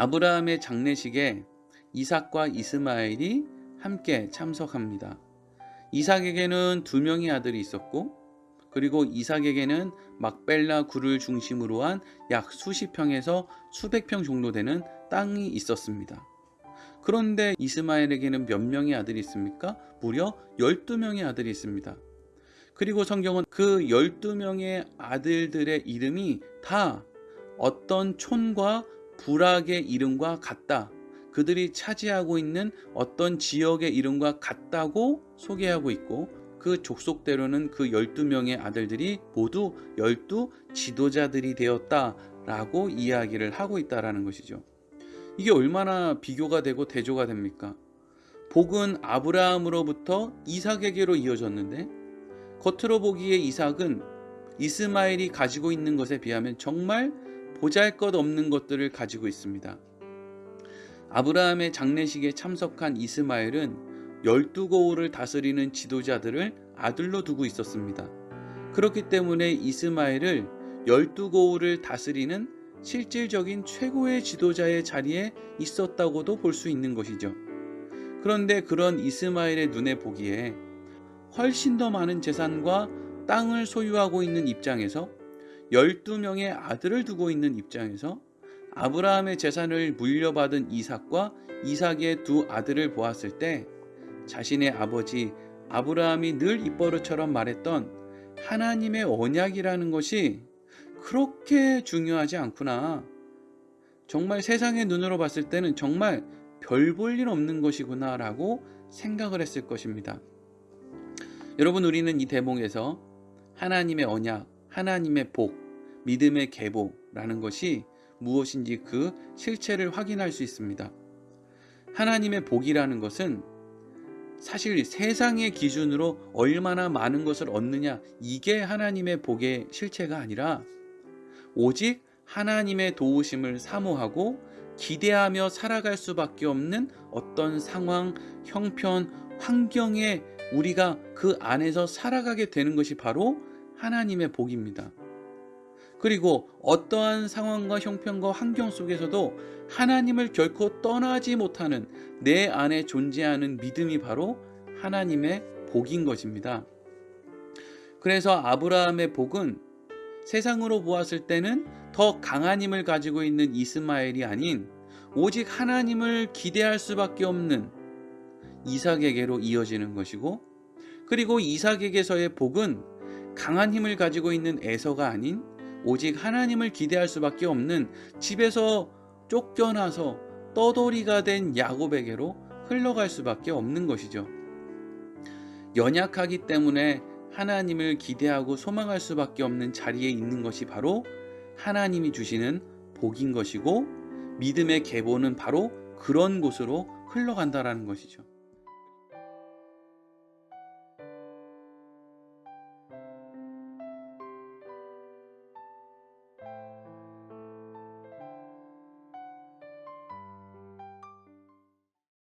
아브라함의 장례식에 이삭과 이스마엘이 함께 참석합니다. 이삭에게는 두 명의 아들이 있었고, 그리고 이삭에게는 막벨라 굴을 중심으로 한 약 수십 평에서 수백 평 정도 되는 땅이 있었습니다. 그런데 이스마엘에게는 몇 명의 아들이 있습니까? 무려 12명의 아들이 있습니다. 그리고 성경은 그 12명의 아들들의 이름이 다 어떤 촌과 부락의 이름과 같다, 그들이 차지하고 있는 어떤 지역의 이름과 같다고 소개하고 있고, 그 족속대로는 그 12명의 아들들이 모두 12 지도자들이 되었다라고 이야기를 하고 있다라는 것이죠. 이게 얼마나 비교가 되고 대조가 됩니까? 복은 아브라함으로부터 이삭에게로 이어졌는데, 겉으로 보기에 이삭은 이스마엘이 가지고 있는 것에 비하면 정말 보잘것없는 것들을 가지고 있습니다. 아브라함의 장례식에 참석한 이스마엘은 12고을을 다스리는 지도자들을 아들로 두고 있었습니다. 그렇기 때문에 이스마엘을 12고을을 다스리는 실질적인 최고의 지도자의 자리에 있었다고도 볼 수 있는 것이죠. 그런데 그런 이스마엘의 눈에 보기에 훨씬 더 많은 재산과 땅을 소유하고 있는 입장에서, 12명의 아들을 두고 있는 입장에서 아브라함의 재산을 물려받은 이삭과 이삭의 두 아들을 보았을 때 자신의 아버지 아브라함이 늘 입버릇처럼 말했던 하나님의 언약이라는 것이 그렇게 중요하지 않구나, 정말 세상의 눈으로 봤을 때는 정말 별 볼 일 없는 것이구나 라고 생각을 했을 것입니다. 여러분, 우리는 이 대목에서 하나님의 언약, 하나님의 복, 믿음의 계보라는 것이 무엇인지 그 실체를 확인할 수 있습니다. 하나님의 복이라는 것은 사실 세상의 기준으로 얼마나 많은 것을 얻느냐, 이게 하나님의 복의 실체가 아니라 오직 하나님의 도우심을 사모하고 기대하며 살아갈 수밖에 없는 어떤 상황, 형편, 환경에 우리가 그 안에서 살아가게 되는 것이 바로 하나님의 복입니다. 그리고 어떠한 상황과 형편과 환경 속에서도 하나님을 결코 떠나지 못하는 내 안에 존재하는 믿음이 바로 하나님의 복인 것입니다. 그래서 아브라함의 복은 세상으로 보았을 때는 더 강한 힘을 가지고 있는 이스마엘이 아닌 오직 하나님을 기대할 수밖에 없는 이삭에게로 이어지는 것이고, 그리고 이삭에게서의 복은 강한 힘을 가지고 있는 에서가 아닌 오직 하나님을 기대할 수밖에 없는 집에서 쫓겨나서 떠돌이가 된 야곱에게로 흘러갈 수밖에 없는 것이죠. 연약하기 때문에 하나님을 기대하고 소망할 수밖에 없는 자리에 있는 것이 바로 하나님이 주시는 복인 것이고, 믿음의 계보는 바로 그런 곳으로 흘러간다라는 것이죠.